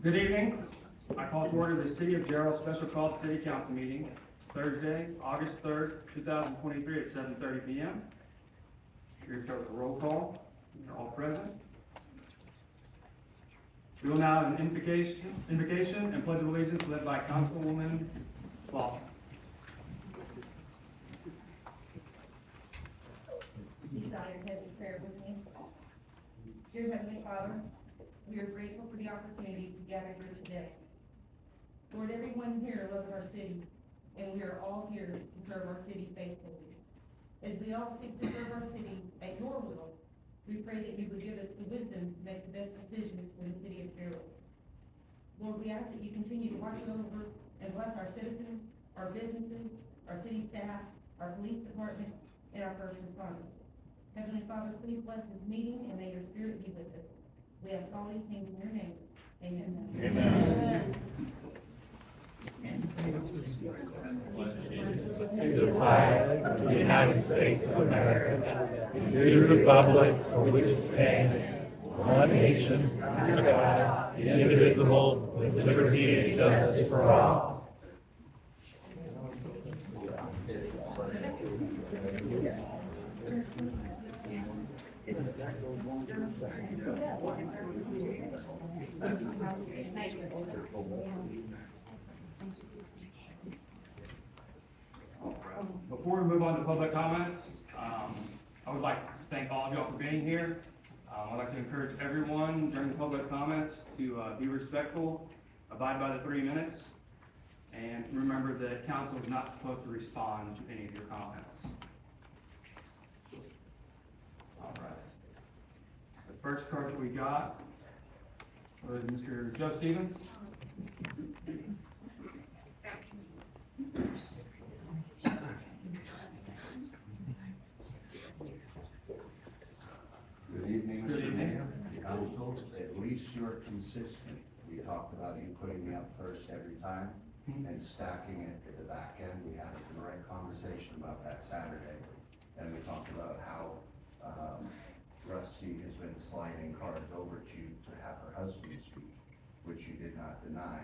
Good evening. I call to order the City of Jarrell Special Call City Council meeting, Thursday, August 3rd, 2023 at 7:30 p.m. Here to start with a roll call. You're all present. We will now have an invocation and pledge of allegiance led by Councilwoman Law. Please bow your heads in prayer with me. Dear Heavenly Father, we are grateful for the opportunity to gather here today. Lord, everyone here loves our city, and we are all here to serve our city faithfully. As we all seek to serve our city at your will, we pray that you would give us the wisdom to make the best decisions for the city of Jarrell. Lord, we ask that you continue to watch over and bless our citizens, our businesses, our city staff, our police department, and our first responders. Heavenly Father, please bless this meeting and may your spirit be with us. We ask all these things in your name. Amen. Amen. To the flag of the United States of America, and to the republic for which it stands, one nation, under God, indivisible, with liberty and justice for all. Before we move on to public comments, I would like to thank all of y'all for being here. I'd like to encourage everyone during the public comments to be respectful, abide by the 3 minutes, and remember that council is not supposed to respond to any of your comments. All right. The first card that we got was Mr. Joe Stevens. Good evening, Good Mr. evening. Mayor, Council. At least you're consistent. We talked about you putting me up first every time and stacking it at the back end. We had a direct conversation about that Saturday. And we talked about how Rusty has been sliding cards over to you to have her husband speak, which you did not deny.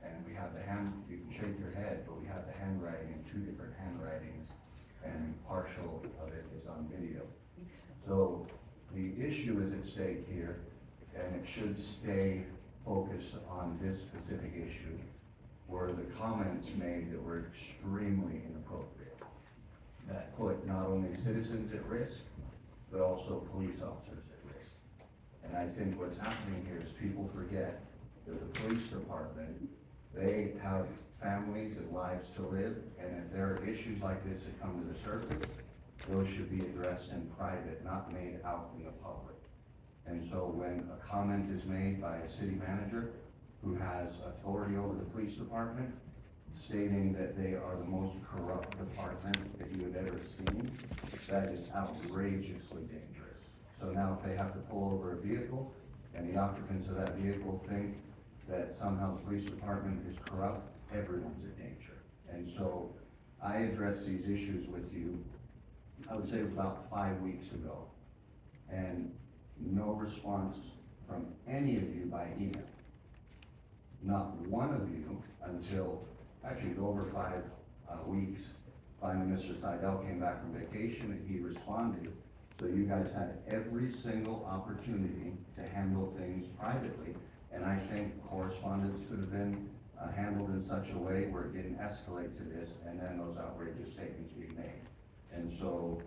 And we have the you can shake your head, but we have the handwriting in 2 different handwritings, and partial of it is on video. So the issue is at stake here, and it should stay focused on this specific issue, were the comments made that were extremely inappropriate, that put not only citizens at risk, but also police officers at risk. And I think what's happening here is people forget that the police department, they have families and lives to live, and if there are issues like this that come to the surface, those should be addressed in private, not made out in the public. And so when a comment is made by a city manager who has authority over the police department, stating that they are the most corrupt department that you have ever seen, that is outrageously dangerous. So now if they have to pull over a vehicle and the occupants of that vehicle think that somehow the police department is corrupt, everyone's in danger. And so I addressed these issues with you, I would say it was about 5 weeks ago, and no response from any of you by email. Not one of you until, actually it was over 5 weeks. Finally, Mr. Seidel came back from vacation and he responded. So you guys had every single opportunity to handle things privately. And I think correspondence could have been handled in such a way where it didn't escalate to this and then those outrageous statements being made. And so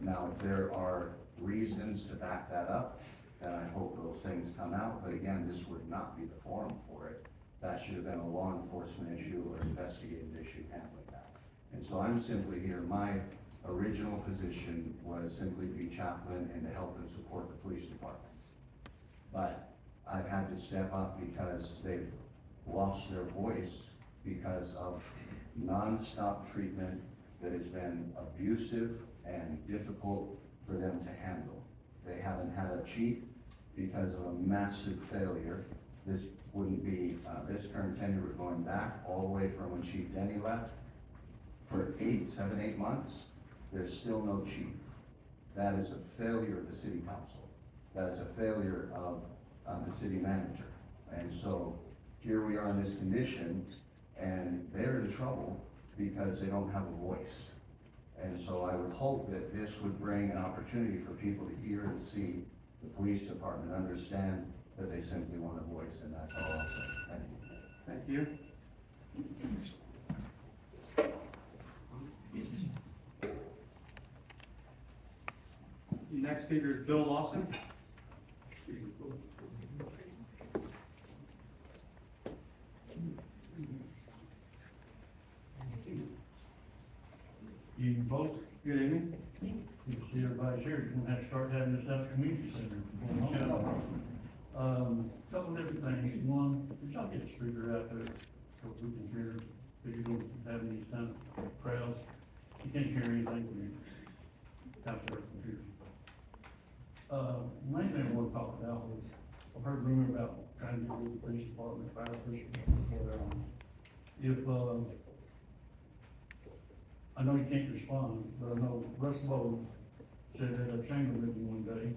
now if there are reasons to back that up, then I hope those things come out. But again, this would not be the forum for it. That should have been a law enforcement issue or investigative issue handling that. And so I'm simply here, my original position was simply to be chaplain and to help and support the police department. But I've had to step up because they've lost their voice because of nonstop treatment that has been abusive and difficult for them to handle. They haven't had a chief because of a massive failure. This wouldn't be, this current tenure was going back all the way from when Chief Denny left for 7, 8 months. there's still no chief. That is a failure of the city council. That is a failure of the city manager. And so here we are in this condition, and they're in trouble because they don't have a voice. And so I would hope that this would bring an opportunity for people to hear and see the police department understand that they simply want a voice, and that's all I'll say. Thank you. Thank you. The next speaker is Bill Lawson. You folks, Good evening. you can see everybody here, you're gonna have to start having this at the community center. Couple different things, one, did y'all get a speaker out there so we can hear, if you're gonna have these kind of crowds, you can't hear anything when you're out there at the computer. Main thing I want to talk about was, I've heard rumor about trying to get with the police department, fire police, whatever. If, I know you can't respond, but I know Russ Bowe said at a chamber meeting one day,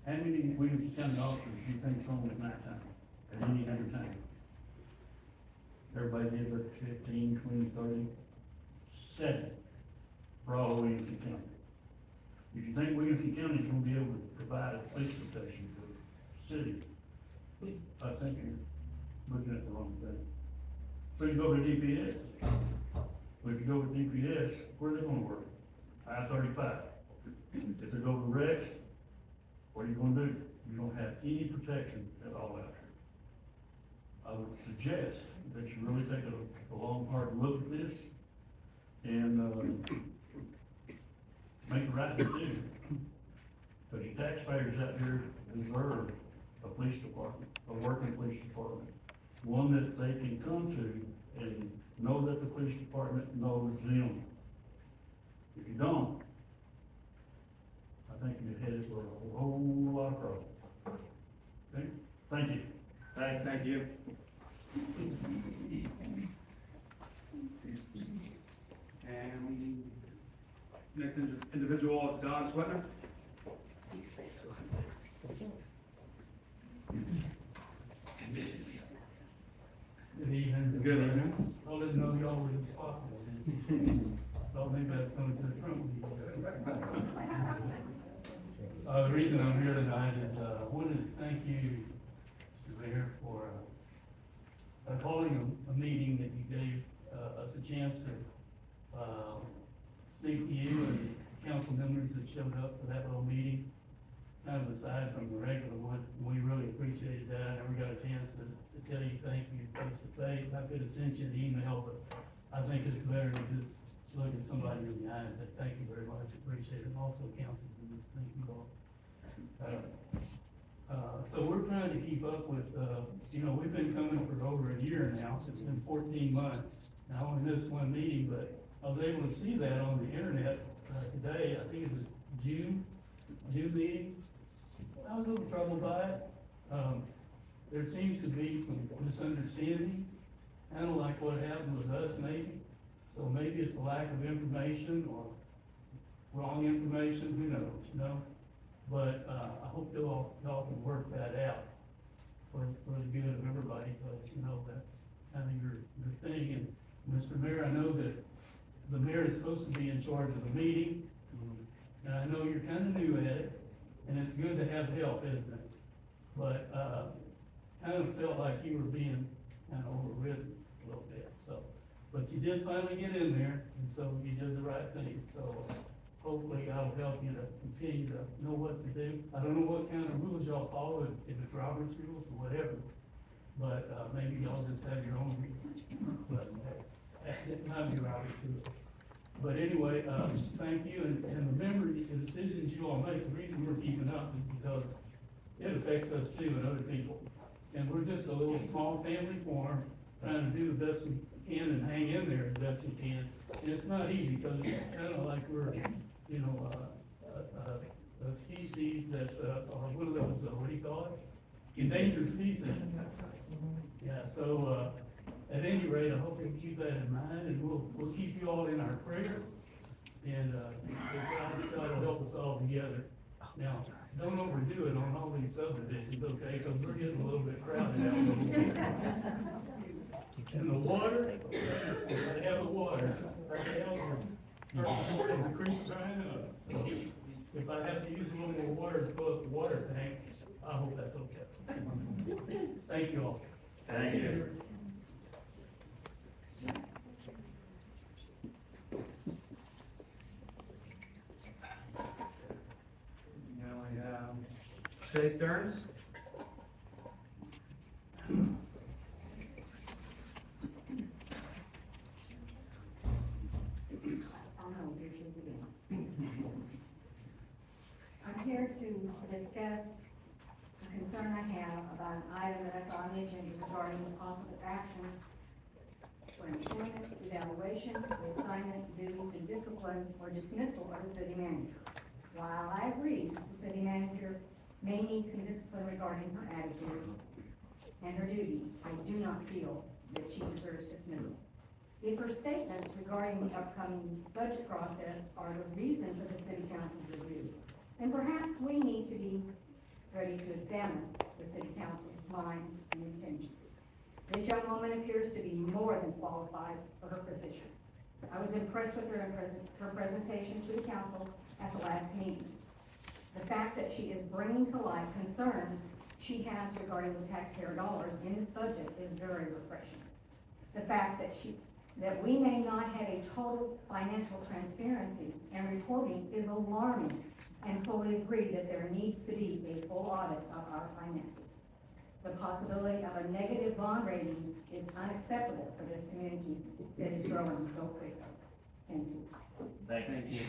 how many Williams County officers do you think's home at nighttime, at any other time? Everybody gives it 15, 20, 30, 7 for all of Williamson County. If you think Williamson County is gonna be able to provide a police protection for the city, I think you're looking at the wrong thing. So you go to DPS. Well, if you go to DPS, where are they gonna work? I-35. If they go to Rex, what are you gonna do? You don't have any protection at all out here. I would suggest that you really take a long, hard look at this and, make the right decision. Because your taxpayers out here deserve a police department, a working police department. One that they can come to and know that the police department knows them. If you don't, I think you're headed for a whole lot of trouble. Okay, thank you. Thank you. And next individual is Don Sweatner. Good evening. Good evening. I didn't know y'all were responsible. Thought maybe that's coming to the front. The reason I'm here tonight is, I wanted to thank you, Mr. Mayor, for, calling a meeting that you gave, us a chance to, speak to you and council members that showed up for that little meeting. Kind of aside from the regular one, we really appreciated that. I never got a chance to tell you thank you face to face. I could have sent you an email, but I think it's better to just look at somebody in the eye and say, thank you very much, appreciate it. And also council members, thank you all. So we're trying to keep up with, we've been coming for over a year now, so it's been 14 months. And I only missed one meeting, but I was able to see that on the internet, today. I think it was June meeting. I was a little troubled by it. There seems to be some misunderstanding, kind of like what happened with us maybe. So maybe it's a lack of information or wrong information, who knows, But, I hope y'all can work that out for the good of everybody, because, that's kind of your thing. And Mr. Mayor, I know that the mayor is supposed to be in charge of the meeting, and I know you're kind of new at it, and it's good to have help, isn't it? But, kind of felt like you were being kind of overridden a little bit, so. But you did finally get in there, and so you did the right thing, so hopefully I'll help you to continue to know what to do. I don't know what kind of rules y'all follow, if it's Robert's rules or whatever, but, maybe y'all just have your own rules. But, it might be Robert's rules. But anyway, thank you, and remember, the decisions you all make, the reason we're keeping up is because it affects us too and other people. And we're just a little small family farm, trying to do the best we can and hang in there as best we can. And it's not easy, because it's kind of like we're, a species that, are one of those, what do you call it? Endangered species. Yeah, so, at any rate, I hope you'll keep that in mind, and we'll keep you all in our prayers. and, try to help us all together. Now, don't overdo it on all these subdivisions, okay, because we're getting a little bit crowded out there. And the water, they have the water, right now, the creek's drying up, so if I have to use a little more water to fill up the water tank, I hope that's okay. Thank you all. Thank you. Now we have Shay Stearns. I'm here to discuss a concern I have about an item that I saw on the agenda regarding the possible action for employment, evaluation, reassignment, duties, and discipline or dismissal of the city manager. While I agree the city manager may need some discipline regarding her attitude and her duties, I do not feel that she deserves dismissal. If her statements regarding the upcoming budget process are the reason for the city council's review, then perhaps we need to be ready to examine the city council's minds and intentions. This young woman appears to be more than qualified for her position. I was impressed with her presentation to the council at the last meeting. The fact that she is bringing to light concerns she has regarding the taxpayer dollars in this budget is very refreshing. The fact that we may not have a total financial transparency and reporting is alarming, and fully agree that there needs to be a full audit of our finances. The possibility of a negative bond rating is unacceptable for this community that is growing so quickly. Thank you. Thank you.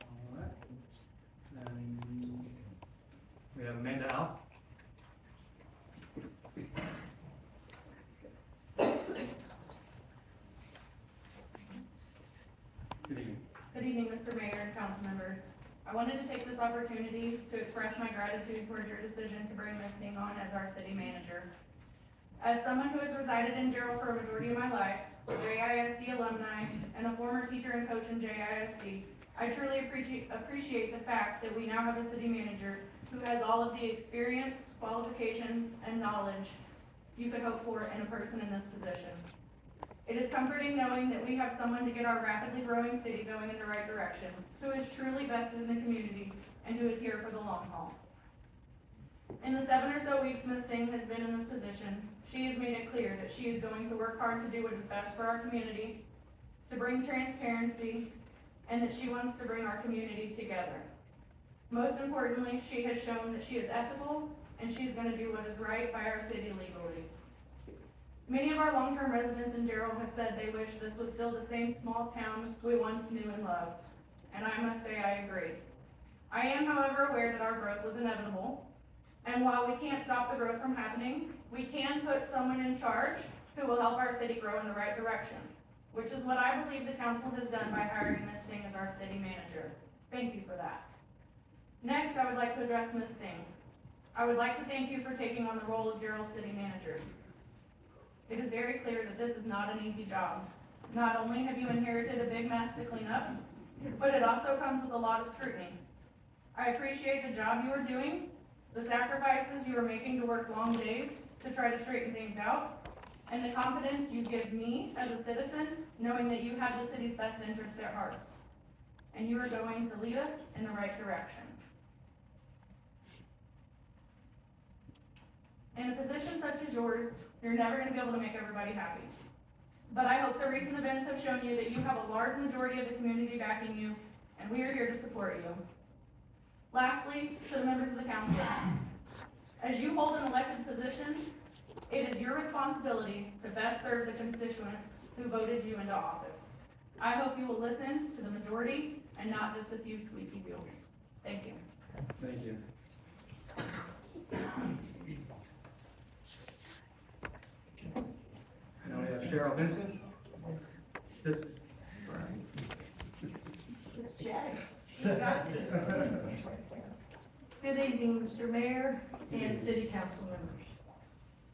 All right. And we have Amanda Alf. Good evening. Good evening, Mr. Mayor and council members. I wanted to take this opportunity to express my gratitude towards your decision to bring Ms. Singh on as our city manager. As someone who has resided in Jarrell for a majority of my life, a JISD alumni, and a former teacher and coach in JISD, I truly appreciate the fact that we now have a city manager who has all of the experience, qualifications, and knowledge you could hope for in a person in this position. It is comforting knowing that we have someone to get our rapidly growing city going in the right direction, who is truly vested in the community and who is here for the long haul. In the 7 or so weeks Ms. Singh has been in this position, she has made it clear that she is going to work hard to do what is best for our community, to bring transparency, and that she wants to bring our community together. Most importantly, she has shown that she is ethical and she's going to do what is right by our city legally. Many of our long-term residents in Jarrell have said they wish this was still the same small town we once knew and loved, and I must say I agree. I am, however, aware that our growth was inevitable, and while we can't stop the growth from happening, we can put someone in charge who will help our city grow in the right direction, which is what I believe the council has done by hiring Ms. Singh as our city manager. Thank you for that. Next, I would like to address Ms. Singh. I would like to thank you for taking on the role of Jarrell City Manager. It is very clear that this is not an easy job. Not only have you inherited a big mess to clean up, but it also comes with a lot of scrutiny. I appreciate the job you are doing, the sacrifices you are making to work long days to try to straighten things out, and the confidence you give me as a citizen, knowing that you have the city's best interests at heart. And you are going to lead us in the right direction. In a position such as yours, you're never going to be able to make everybody happy. But I hope the recent events have shown you that you have a large majority of the community backing you, and we are here to support you. Lastly, to the members of the council, as you hold an elected position, it is your responsibility to best serve the constituents who voted you into office. I hope you will listen to the majority and not just a few squeaky wheels. Thank you. Thank you. Now we have Cheryl Vincent. This, It's Jack. Good evening, Mr. Mayor and City Council members.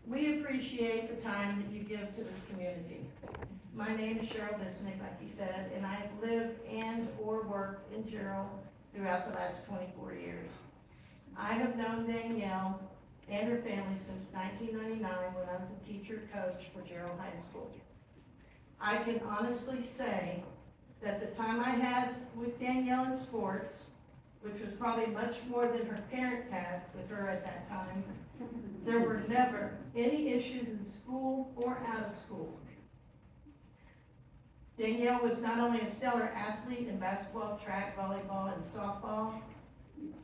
We appreciate the time that you give to this community. My name is Jarrell, like he said, and I have lived and or worked in Jarrell throughout the last 24 years. I have known Danielle and her family since 1999 when I was a teacher coach for Jarrell High School. I can honestly say that the time I had with Danielle in sports, which was probably much more than her parents had with her at that time, there were never any issues in school or out of school. Danielle was not only a stellar athlete in basketball, track, volleyball, and softball,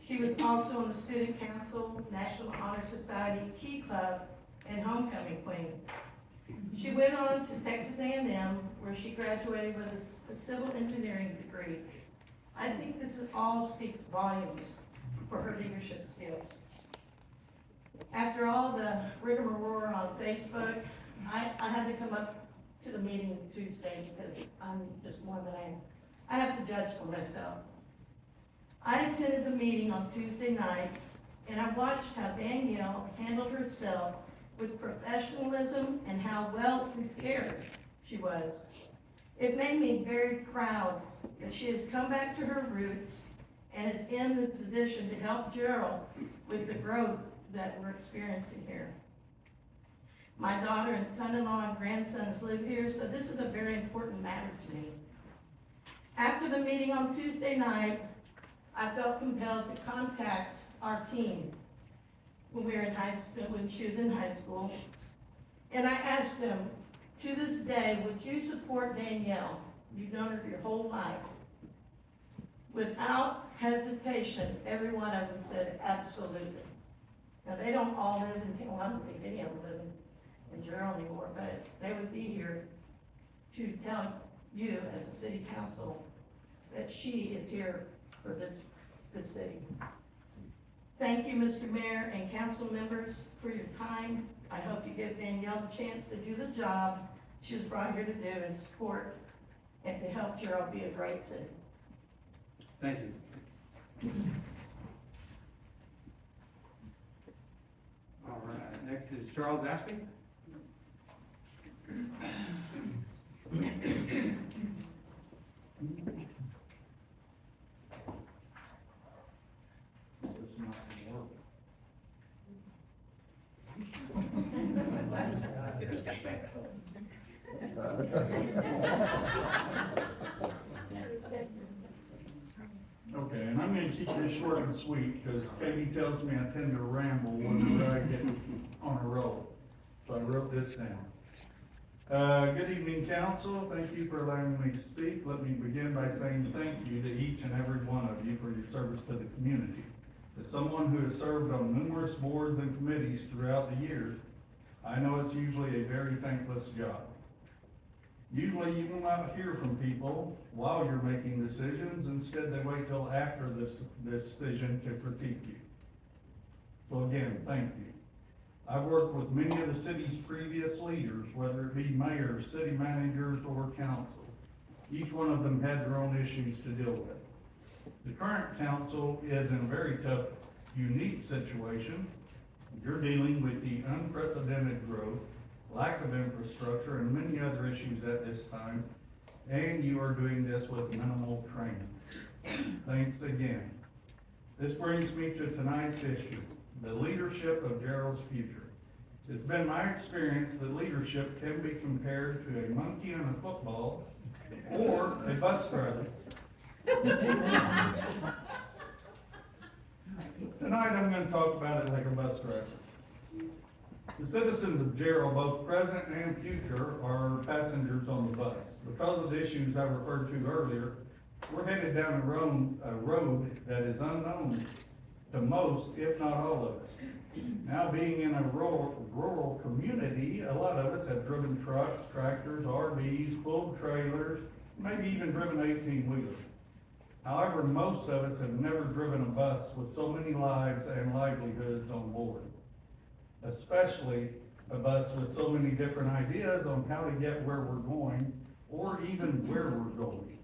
she was also on the Student Council, National Honor Society, Key Club, and Homecoming Queen. She went on to Texas A&M, where she graduated with a civil engineering degree. I think this all speaks volumes for her leadership skills. After all the rigmarole on Facebook, I had to come up to the meeting Tuesday because I'm just one that I have to judge for myself. I attended the meeting on Tuesday night, and I watched how Danielle handled herself with professionalism and how well prepared she was. It made me very proud that she has come back to her roots and is in the position to help Jarrell with the growth that we're experiencing here. My daughter and son-in-law and grandsons live here, so this is a very important matter to me. After the meeting on Tuesday night, I felt compelled to contact our team when she was in high school, and I asked them, to this day, would you support Danielle? You've known her your whole life. Without hesitation, every one of them said absolutely. Now, they don't all live in, well, I don't think any of them live in Jarrell anymore, but they would be here to tell you as a city council that she is here for this city. Thank you, Mr. Mayor and council members, for your time. I hope you give Danielle the chance to do the job she was brought here to do and support and to help Jarrell be a great city. Thank you. All right, next is Charles Ashby. It's not gonna work. Okay, and I'm gonna keep this short and sweet, because Katie tells me I tend to ramble whenever I get on a roll. So I wrote this down. Good evening, council. Thank you for allowing me to speak. Let me begin by saying thank you to each and every one of you for your service to the community. As someone who has served on numerous boards and committees throughout the years, I know it's usually a very thankless job. Usually you will not hear from people while you're making decisions. Instead, they wait till after this decision to critique you. So again, thank you. I've worked with many of the city's previous leaders, whether it be mayors, city managers, or council. Each one of them had their own issues to deal with. The current council is in a very tough, unique situation. You're dealing with the unprecedented growth, lack of infrastructure, and many other issues at this time, and you are doing this with minimal training. Thanks again. This brings me to tonight's issue, the leadership of Jarrell's future. It's been my experience that leadership can be compared to a monkey on a football or a bus driver. Tonight I'm going to talk about it like a bus driver. The citizens of Jarrell, both present and future, are passengers on the bus. Because of the issues I referred to earlier, we're headed down a road that is unknown to most, if not all of us. Now, being in a rural community, a lot of us have driven trucks, tractors, RVs, pulled trailers, maybe even driven 18-wheelers. However, most of us have never driven a bus with so many lives and livelihoods on board, especially a bus with so many different ideas on how to get where we're going, or even where we're going.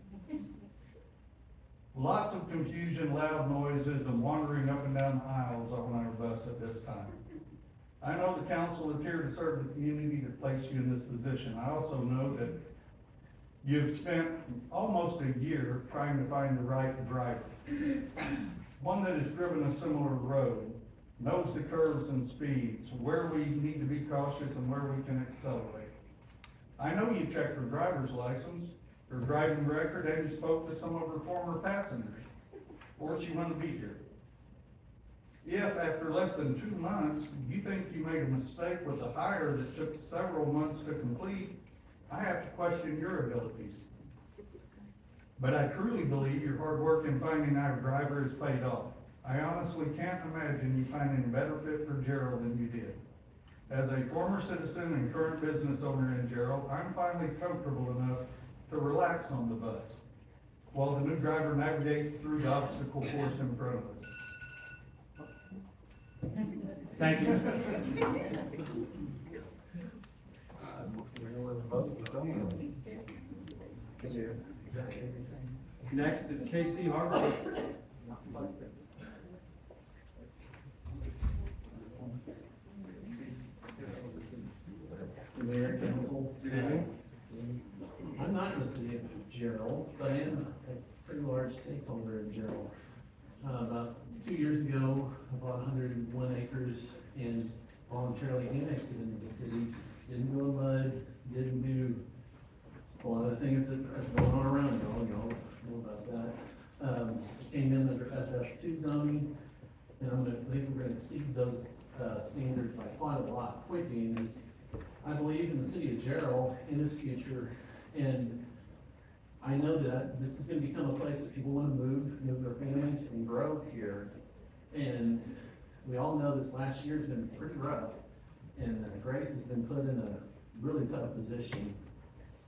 Lots of confusion, loud noises, and wandering up and down the aisles on our bus at this time. I know the council is here to serve the community that placed you in this position. I also know that you've spent almost a year trying to find the right driver. One that has driven a similar road, knows the curves and speeds, where we need to be cautious and where we can accelerate. I know you checked her driver's license, her driving record, and you spoke to some of her former passengers, or she wouldn't be here. If after less than 2 months, you think you made a mistake with a hire that took several months to complete, I have to question your abilities. But I truly believe your hard work in finding our driver has paid off. I honestly can't imagine you finding a better fit for Jarrell than you did. As a former citizen and current business owner in Jarrell, I'm finally comfortable enough to relax on the bus, while the new driver navigates through the obstacle course in front of us. Thank you. Next is Casey Harvey. Mayor, council. I'm not in the city of Jarrell, but I am a pretty large stakeholder in Jarrell. About 2 years ago, I bought 101 acres and voluntarily annexed it into the city. Didn't go in mud, didn't do a lot of things that are going on around y'all know about that. Came in under SF2 zoning, and I think we're gonna exceed those, standards by quite a lot. Point being is, I believe in the city of Jarrell, in its future, and I know that this is gonna become a place that people wanna move their families and grow here. And we all know this last year's been pretty rough, and Grace has been put in a really tough position.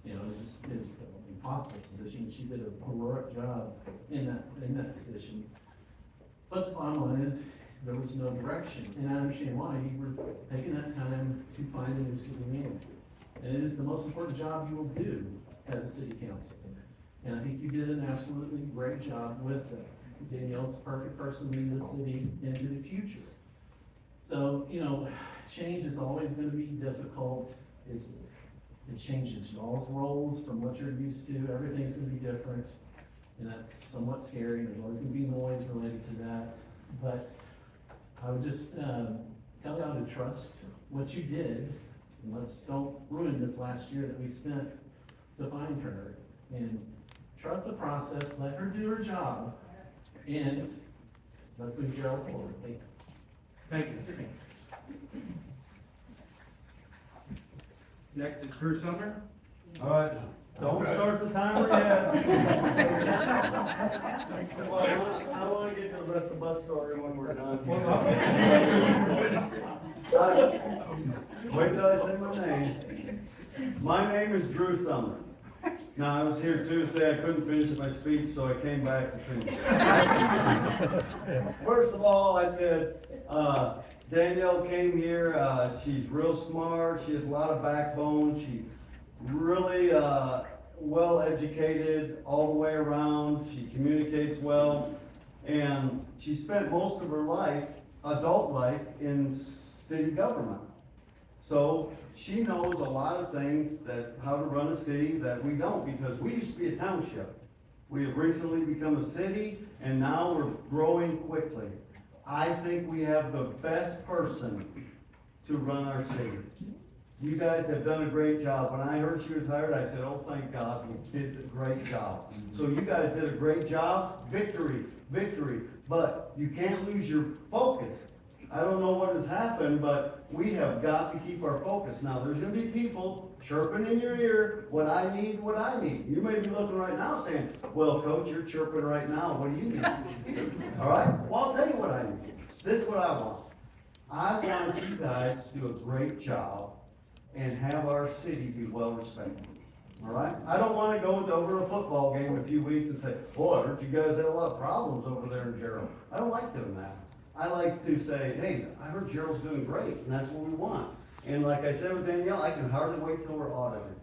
You know, it was an impossible position. She did a heroic job in that position. But the bottom line is, there was no direction, and I understand why. You were taking that time to find a new city manager. And it is the most important job you will do as a city council. And I think you did an absolutely great job with it. Danielle's the perfect person to lead the city into the future. So, you know, change is always gonna be difficult. It changes y'all's roles from what you're used to. Everything's gonna be different, and that's somewhat scary. There's always gonna be noise related to that. But I would just tell y'all to trust what you did, and let's don't ruin this last year that we spent to find her. And trust the process, let her do her job, and let's move Jarrell forward. Thank you. Next is Drew Sumner. All right, don't start the timer yet. I wanna get to the rest of the bus story when we're done. Wait till I say my name. My name is Drew Sumner. Now, I was here Tuesday, I couldn't finish my speech, so I came back to finish it. First of all, I said, Danielle came here, she's real smart, she has a lot of backbone, she's really, well-educated all the way around, she communicates well, and she spent most of her life, adult life, in city government. So, she knows a lot of things how to run a city that we don't, because we used to be a township. We have recently become a city, and now we're growing quickly. I think we have the best person to run our city. You guys have done a great job. When I heard she was hired, I said, oh, thank God, we did a great job. So you guys did a great job. Victory, victory. But you can't lose your focus. I don't know what has happened, but we have got to keep our focus. Now, there's gonna be people chirping in your ear, what I need. You may be looking right now saying, well, Coach, you're chirping right now, what do you need? All right, well, I'll tell you what I need. This is what I want. I want you guys to do a great job and have our city be well respected. All right? I don't wanna go over a football game in a few weeks and say, boy, I heard you guys had a lot of problems over there in Jarrell. I don't like doing that. I like to say, hey, I heard Jarrell's doing great, and that's what we want. And like I said with Danielle, I can hardly wait till we're audited.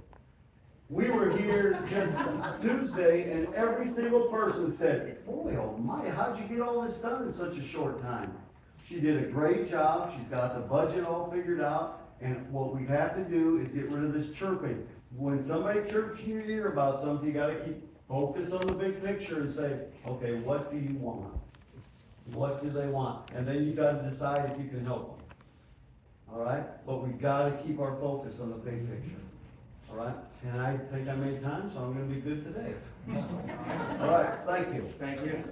We were here just Tuesday, and every single person said, boy, oh my, how'd you get all this done in such a short time? She did a great job, she's got the budget all figured out, and what we have to do is get rid of this chirping. When somebody chirps in your ear about something, you gotta focus on the big picture and say, okay, what do you want? What do they want? And then you gotta decide if you can help them. All right? But we gotta keep our focus on the big picture. All right? And I think I made time, so I'm gonna be good today. All right, thank you. Thank you.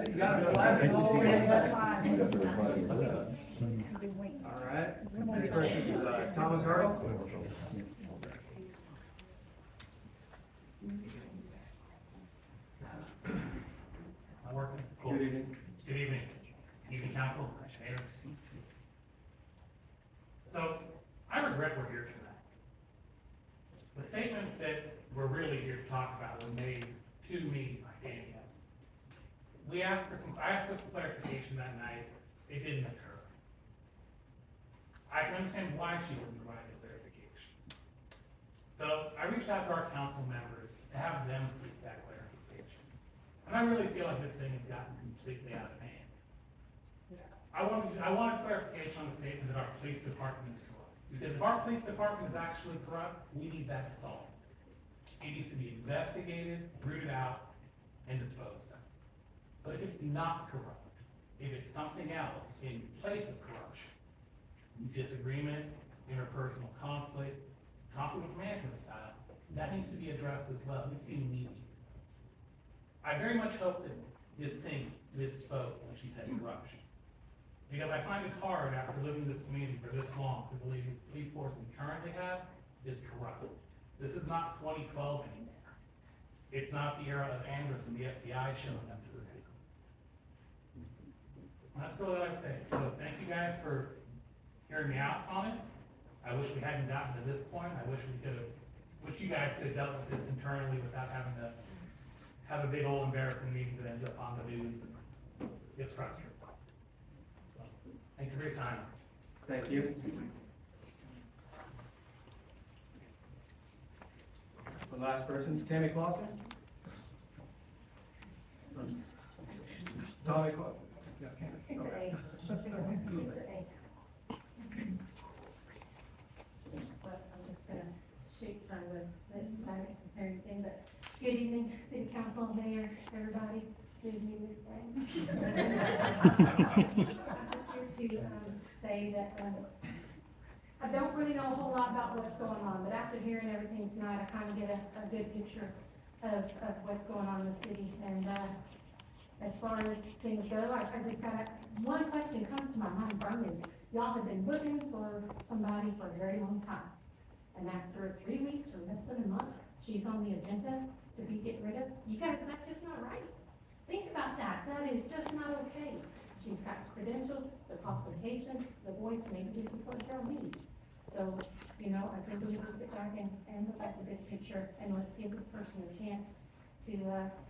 You got it, Elijah, all the way in that line. All right. Next person is Thomas Jarrell. I'm working. Cool. Good evening. Good evening. Evening, council, mayor. So, I regret we're here tonight. The statement that we're really here to talk about was made to me by Danielle. I asked for some clarification that night. It didn't occur. I can understand why she wouldn't provide the clarification. So I reached out to our council members to have them seek that clarification. And I really feel like this thing has gotten completely out of hand. I want a clarification on the statement that our police department is corrupt. Because if our police department is actually corrupt, we need that solved. It needs to be investigated, rooted out, and disposed of. But if it's not corrupt, if it's something else in place of corruption, disagreement, interpersonal conflict with management style, that needs to be addressed as well. It needs to be mediated. I very much hope that this thing misspoke when she said corruption. Because I find it hard after living in this community for this long to believe the police force we currently have is corrupt. This is not 2012 anymore. It's not the era of Andrus and the FBI showing up to the city. That's really what I'd say. So thank you guys for hearing me out on it. I wish we hadn't gotten to this point. I wish you guys could have dealt with this internally without having to have a big old embarrassing meeting that ends up on the news. It's frustrating. So, thank you for your time. Thank you. The last person, Tammy Clausen. Tommy Clausen. Yeah, Tammy. It's an Okay. A. It's an A. But I'm just gonna shake my lip, everything, but good evening, city council, mayor, everybody, who's new today. I'm just here to, say that, I don't really know a whole lot about what's going on, but after hearing everything tonight, I kind of get a good picture of what's going on in the city, and, as far as things go, I just got, one question comes to my mind burning. Y'all have been looking for somebody for a very long time. And after 3 weeks or less than a month, she's on the agenda to be get rid of. You guys, that's just not right. Think about that. That is just not okay. She's got credentials, the qualifications, the voice, maybe this is what Jarrell needs. So, I think we need to sit back and look at the big picture, and let's give this person a chance to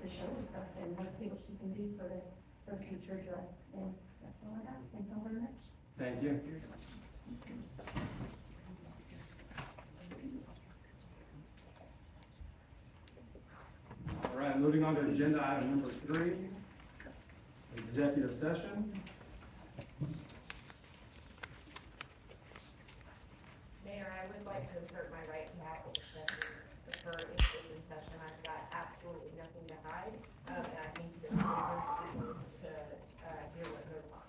show herself, and let's see what she can do for the future, Jarrell. And that's all I got. Thank you all very much. Thank you. All right, moving on to agenda item number 3, executive session. Mayor, I would like to assert my right to have a discussion for executive session. I've got absolutely nothing to hide, and I think this deserves to hear what goes on.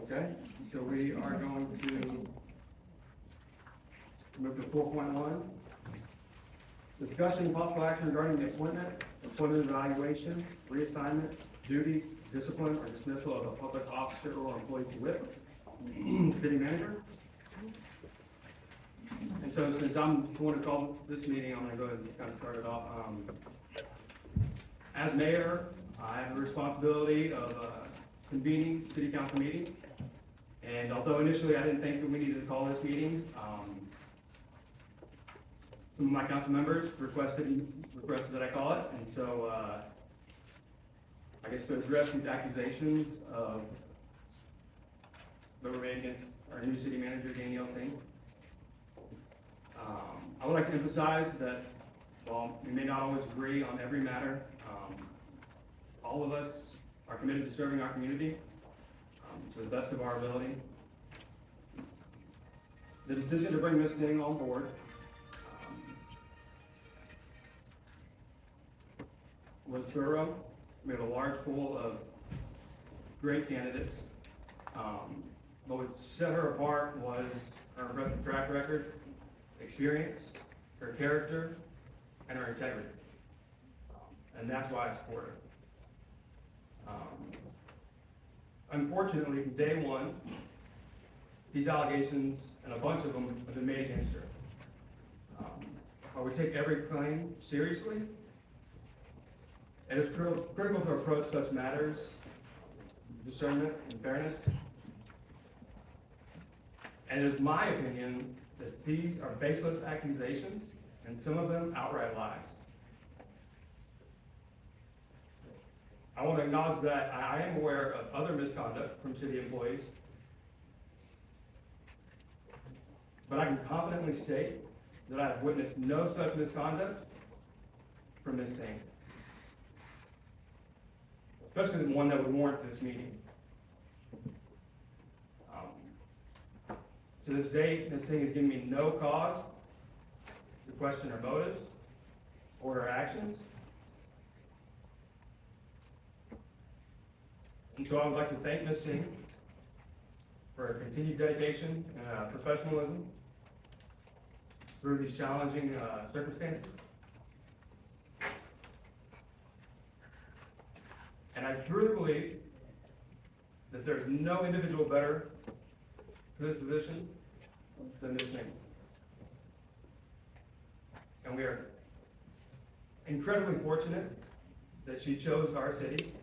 Okay, so we are going to move to 4.1. Discussion and possible action regarding the appointment evaluation, reassignment, duty, discipline, or dismissal of a public officer or employee to whip, city manager. And so since I'm the one to call this meeting, I'm gonna go ahead and kind of start it off. As mayor, I have the responsibility of convening city council meetings. And although initially I didn't think that we needed to call this meeting, some of my council members requested that I call it, and so, I guess to address these accusations that were made against our new city manager, Danielle Singh. I would like to emphasize that while we may not always agree on every matter, all of us are committed to serving our community to the best of our ability. The decision to bring Ms. Singh on board was thorough. We have a large pool of great candidates. But what set her apart was her impressive track record, experience, her character, and her integrity. And that's why I support her. Unfortunately, from day one, these allegations, and a bunch of them, have been made against her. While we take every claim seriously, it is critical to approach such matters with discernment and fairness. And it is my opinion that these are baseless accusations, and some of them outright lies. I want to acknowledge that I am aware of other misconduct from city employees, but I can confidently state that I have witnessed no such misconduct from Ms. Singh, especially the one that would warrant this meeting. To this date, Ms. Singh has given me no cause to question her motives or her actions. And so I would like to thank Ms. Singh for her continued dedication and professionalism through these challenging circumstances. And I truly believe that there is no individual better for this position than Ms. Singh. And we are incredibly fortunate that she chose our city,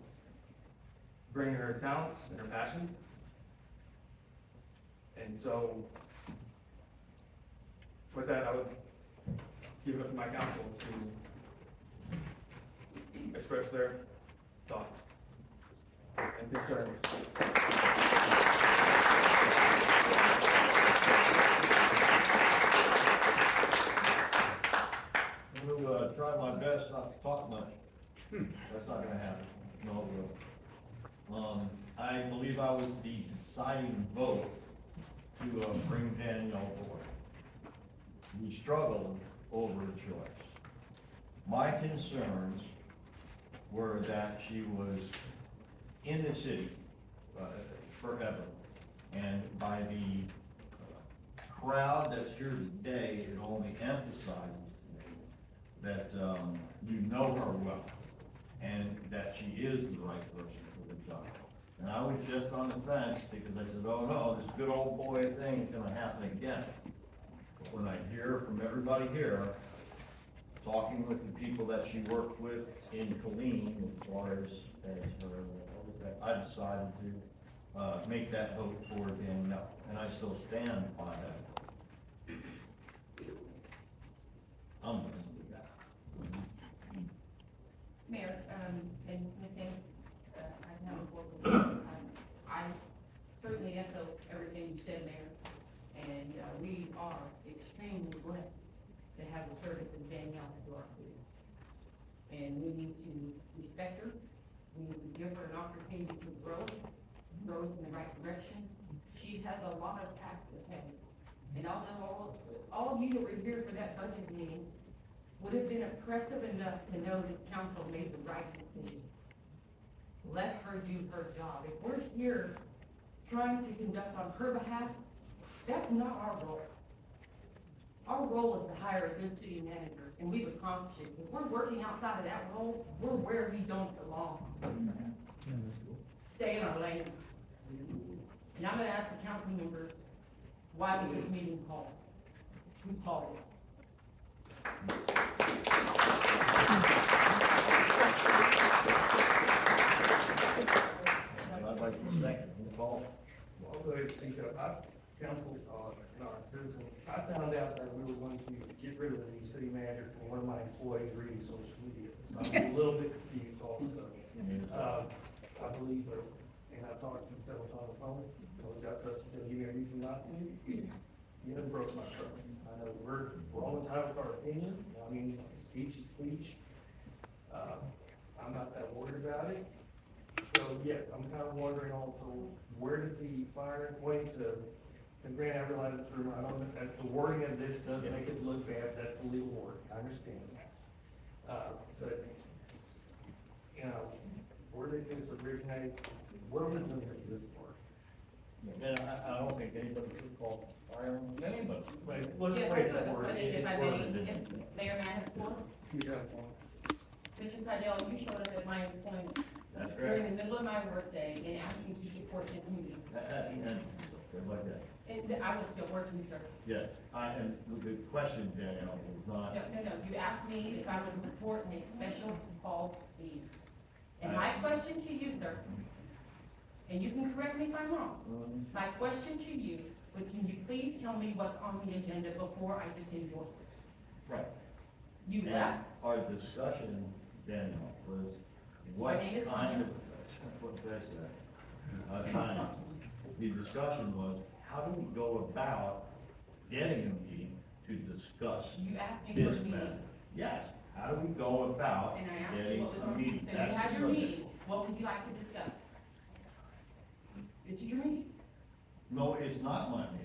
bringing her talents and her passions. And so, with that, I would give it up to my council to express their thoughts and concerns. I'm gonna try my best not to talk much. That's not gonna happen. No, it will. I believe I was the deciding vote to bring Danielle aboard. We struggled over the choice. My concerns were that she was in the city forever, and by the crowd that's here today, it only emphasizes to me that you know her well, and that she is the right person for the job. And I was just on the fence because I said, oh no, this good old boy thing is gonna happen again. But when I hear from everybody here, talking with the people that she worked with in Colleen, as far as her, I decided to make that vote for Danielle, and I still stand by that. I'm gonna do that. Mayor, and Ms. Singh, I know, I certainly echo everything you said, Mayor. And, we are extremely blessed to have the service of Danielle to our city. And we need to respect her. We need to give her an opportunity to grow us in the right direction. She has a lot of tasks ahead. And although all of you that were here for that budget meeting would have been impressive enough to know this council made the right decision. Let her do her job. If we're here trying to conduct on her behalf, that's not our role. Our role is to hire a good city manager, and we've accomplished it. If we're working outside of that role, we're where we don't belong. Stay in our lane. And I'm gonna ask the council members, why was this meeting called? Who called it? I'd like to second the call. Well, I'll go ahead and speak up. Council, and our citizens, I found out that we were going to get rid of the city manager from one of my employees reading social media. So I'm a little bit confused also. I believe her, and I've talked to you several times on the phone, so we got trust to give me a reason not to. You You haven't broke my trust. I know we're all entitled to our opinion. I mean, speech is speech. I'm not that worried about it. So yes, I'm kind of wondering also, where did the fire employee to grant I realize it's through, I know that the wording of this does make it look bad, that's the legal word, I understand. But, you know, where did this originate? What are we doing here for this part? And I don't think anybody could call fire on anybody. Wait, let's Yeah, wait that's for what- it. if I Word may, it. if Mayor and I have floor. Yeah. Mr. Seidel, you showed up at my employment That's during correct. the middle of my workday and asked me to support this meeting. And, like that. And I was still working, sir. Yeah, and the question, Danielle, was not, No, you asked me if I would support a special call meeting. And my question to you, sir, and you can correct me if I'm wrong, my question to you was, can you please tell me what's on the agenda before I just endorse it? right. You And left, our discussion, Danielle, was what My name is kind of, Tanya. what did I say? Tanya. The discussion was, how do we go about getting a meeting to discuss you asked me for a this meeting, matter? Yes, how do we go about and I asked you getting what was a on, so meeting? you That's had the your subject. meeting, what would you like to discuss? This is your meeting. No, it's not my meeting.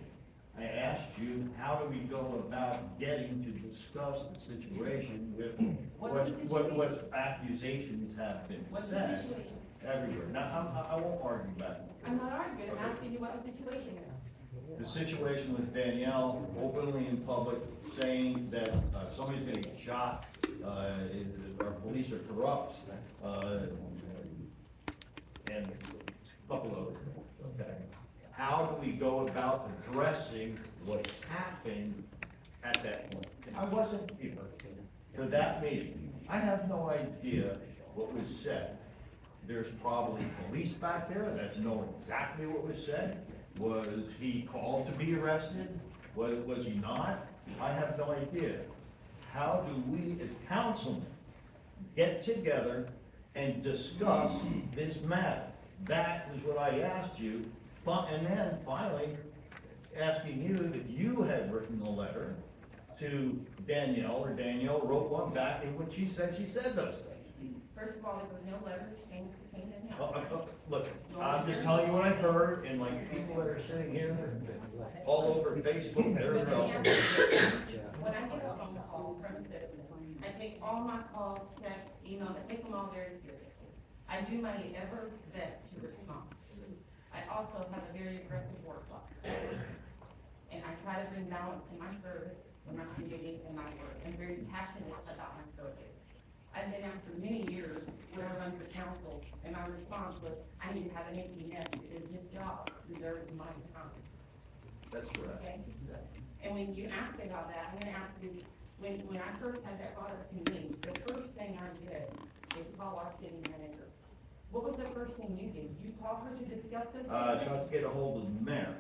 I asked you, how do we go about getting to discuss the situation with What's the what accusations have been What's the said situation? everywhere. Now, I won't argue back. I'm not arguing, I'm asking you what the situation is. The situation with Danielle openly in public saying that somebody's gonna get shot, our police are corrupt, and a couple of, okay. How do we go about addressing what happened at that point? I wasn't here for that meeting. I have no idea what was said. There's probably police back there that know exactly what was said. Was he called to be arrested? Was he not? I have no idea. How do we as councilmen get together and discuss this matter? That is what I asked you, and then finally asking you that you had written a letter to Danielle, or Danielle wrote one back in which she said those things. First of all, there was no letter exchange between them and Look, I'm just telling you what I've heard, and like people that are sitting here, all over Facebook, they're But let me relevant. ask you this. When I get a phone call from a citizen, I take all my calls, texts, emails, I take them all very seriously. I do my ever best to respond. I also have a very aggressive work life. And I try to bring balance to my service, and my community, and my work. I'm very passionate about my service. I've been asked for many years when I run for council, and my response was, I need to have an empty nest because this job deserves my time. That's correct. Okay? And when you ask me about that, I'm gonna ask you, when I first had that brought up to me, the first thing I did was call our city manager. What was the first thing you did? You called her to discuss this? Try to get a hold of the mayor.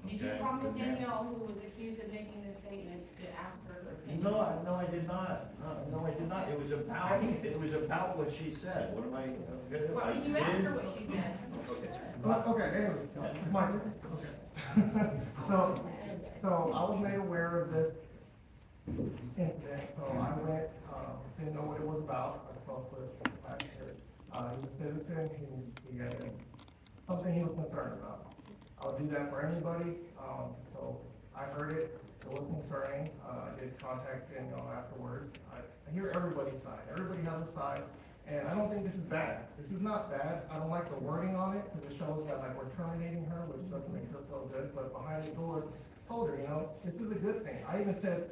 Did you okay? call Ms. The mayor. Danielle, who was accused of making this statement, to ask her opinion? No, I did not. No, I did not. It was about what she said. What am I? Well, you asked her what she said. Okay, anyway, it's my turn. Okay. So I was made aware of this incident, so I went, didn't know what it was about. I spoke with last year. He was a citizen, he had something he was concerned about. I would do that for anybody, so I heard it, it was concerning. I did contact Danielle afterwards. I hear everybody's side, everybody has a side. And I don't think this is bad. This is not bad. I don't like the wording on it, because it shows that like we're terminating her, which doesn't make her feel good, but behind the doors, told her, you know, this is a good thing. I even said,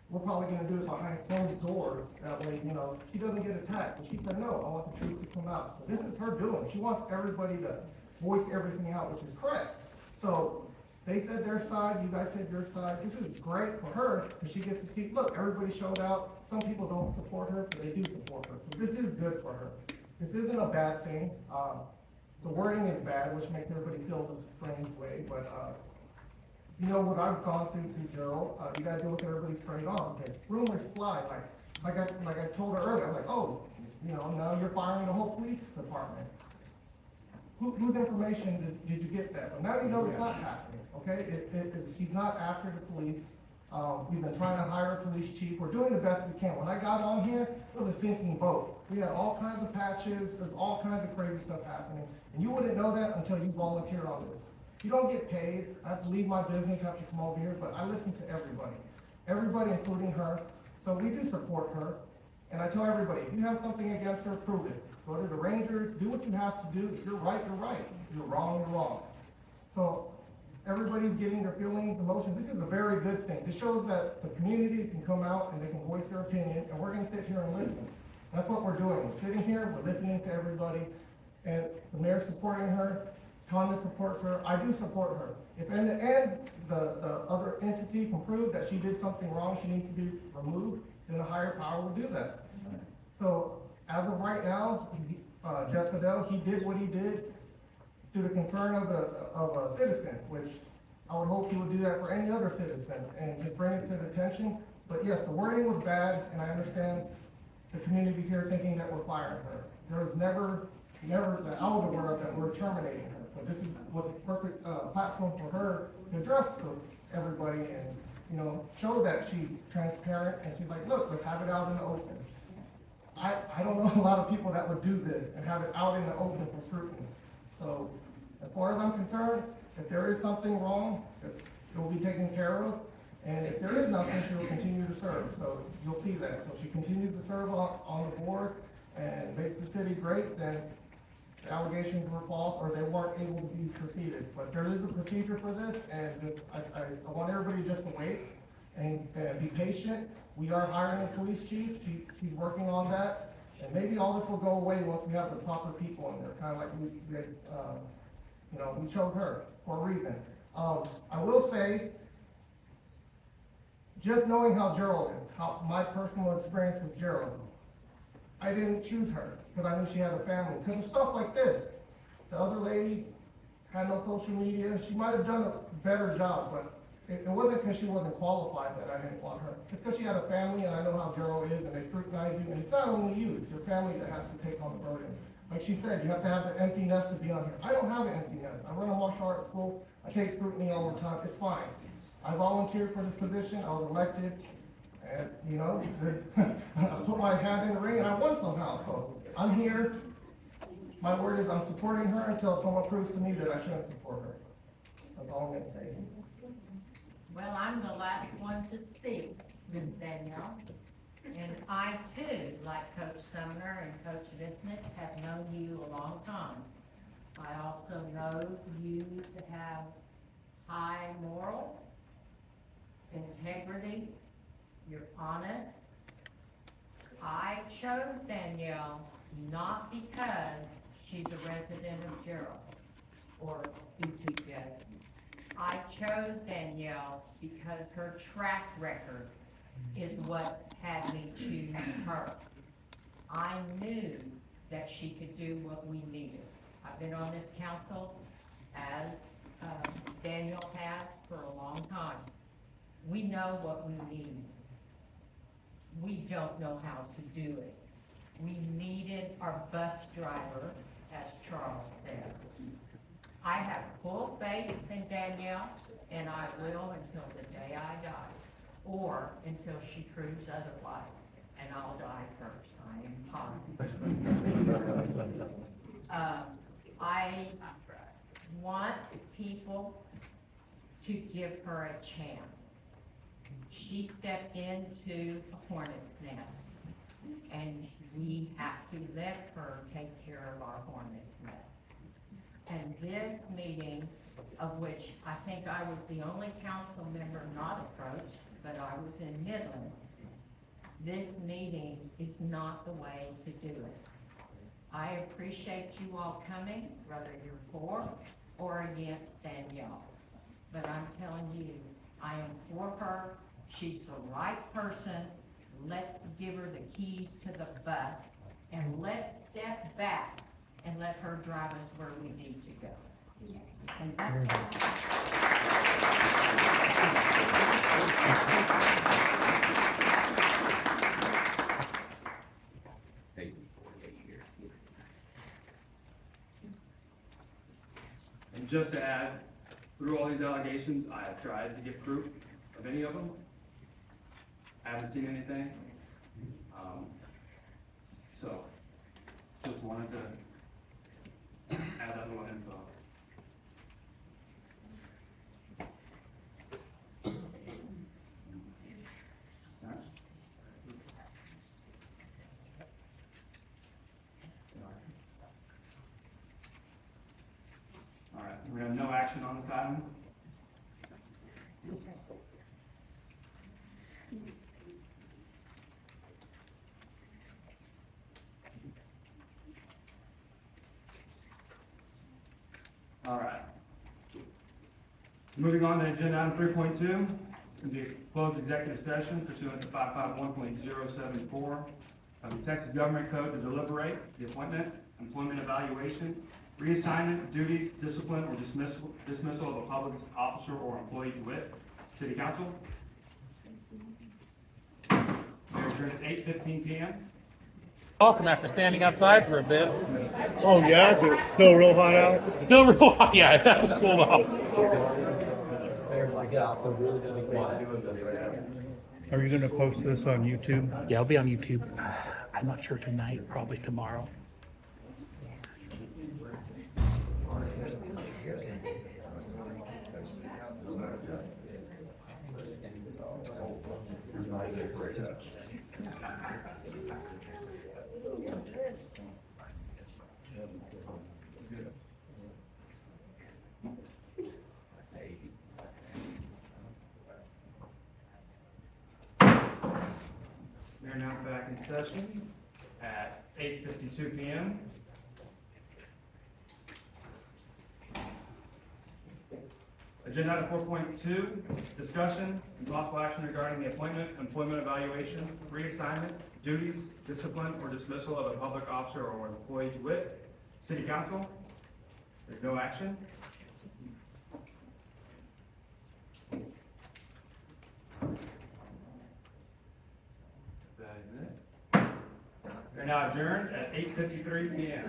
we're probably gonna do it behind closed doors, that way, you know, she doesn't get attacked. But she said, no, I want the truth to come out. So this is her doing. She wants everybody to voice everything out, which is correct. So they said their side, you guys said your side. This is great for her, because she gets to see, look, everybody showed out. Some people don't support her, but they do support her. So this is good for her. This isn't a bad thing. The wording is bad, which makes everybody feel this strange way, but, you know what I've gone through Jarrell, you gotta deal with everybody straight on, because rumors fly, like I told her earlier, I'm like, oh, you know, now you're firing the whole police department. whose information did you get that? But now you know it's not happening, okay? She's not after the police. We've been trying to hire a police chief. We're doing the best we can. When I got on here, it was a sinking boat. We had all kinds of patches, there's all kinds of crazy stuff happening. And you wouldn't know that until you volunteered on this. You don't get paid. I have to leave my business, have to come over here, but I listen to everybody. Everybody, including her. So we do support her. And I tell everybody, if you have something against her, prove it. Go to the Rangers, do what you have to do. If you're right, you're right. If you're wrong, you're wrong. So everybody's getting their feelings, emotions. This is a very good thing. This shows that the community can come out and they can voice their opinion, and we're gonna sit here and listen. That's what we're doing. We're sitting here, we're listening to everybody, and the mayor's supporting her, Thomas supports her, I do support her. If in the end, the other entity can prove that she did something wrong, she needs to be removed, then a higher power will do that. So, as of right now, Jeff Fidel, he did what he did to the concern of a citizen, which I would hope he would do that for any other citizen, and just bring it to the attention. But yes, the wording was bad, and I understand the community's here thinking that we're firing her. There was never, that I was aware of that we're terminating her. But this was a perfect platform for her to address to everybody and, you know, show that she's transparent, and she's like, look, let's have it out in the open. I don't know a lot of people that would do this and have it out in the open for scrutiny. So, as far as I'm concerned, if there is something wrong, it will be taken care of. And if there is nothing, she will continue to serve. So you'll see that. So she continues to serve on the board and makes the city great, then the allegations were false or they weren't able to be proceeded. But there is a procedure for this, and I want everybody just to wait and be patient. We are hiring a police chief. She's working on that. And maybe all this will go away once we have the proper people in there, kind of like we chose her for a reason. I will say, just knowing how Jarrell is, how my personal experience with Jarrell, I didn't choose her because I knew she had a family. Because of stuff like this, the other lady had no social media. She might have done a better job, but it wasn't because she wasn't qualified that I didn't want her. It's because she had a family, and I know how Jarrell is, and they scrutinize you. And it's not only you; it's your family that has to take on the burden. Like she said, you have to have the empty nest to be on here. I don't have an empty nest. I run a martial arts school. I take scrutiny all the time. It's fine. I volunteered for this position. I was elected, and you know, I put my hat in the ring, and I won somehow. So I'm here. My word is, I'm supporting her until someone proves to me that I shouldn't support her. That's all I'm going to say. Well, I'm the last one to speak, Ms. Danielle. And I too, like Coach Sumner and Coach Visnick, have known you a long time. I also know you to have high morals, integrity, you're honest. I chose Danielle not because she's a resident of Jarrell or UTJ. I chose Danielle because her track record is what had me choose her. I knew that she could do what we needed. I've been on this council, as Daniel has, for a long time. We know what we need. We don't know how to do it. We needed our bus driver, as Charles said. I have full faith in Danielle, and I will until the day I die, or until she proves otherwise, and I'll die first, I am positive. I want people to give her a chance. She stepped into a hornet's nest, and we have to let her take care of our hornet's nest. And this meeting, of which I think I was the only council member not approached, but I was in Midland, this meeting is not the way to do it. I appreciate you all coming, whether you're for or against Danielle. But I'm telling you, I am for her. She's the right person. Let's give her the keys to the bus, and let's step back and let her drive us where we need to go. And that's just to add, through all these allegations, I have tried to get proof of any of them. I haven't seen anything. So, just wanted to add that little info. All right, we have no action on this item. All right. Moving on to agenda item 3.2, going to be a closed executive session pursuant to 551.074 of the Texas Government Code to deliberate the appointment, employment evaluation, reassignment, duties, discipline, or dismissal of a public officer or employee to wit. City Council. We're adjourned at 8:15 p.m. Awesome, after standing outside for a bit. Oh, yeah, is it still real hot out? Still real hot, yeah, it hasn't cooled off. Are you gonna post this on YouTube? Yeah, it'll be on YouTube. I'm not sure tonight, probably tomorrow. We are now back in session at 8:52 p.m. Agenda item 4.2, discussion and possible action regarding the appointment, employment evaluation, reassignment, duties, discipline, or dismissal of a public officer or employee to wit. City Council. There's no action. That is it. We're now adjourned at 8:53 p.m.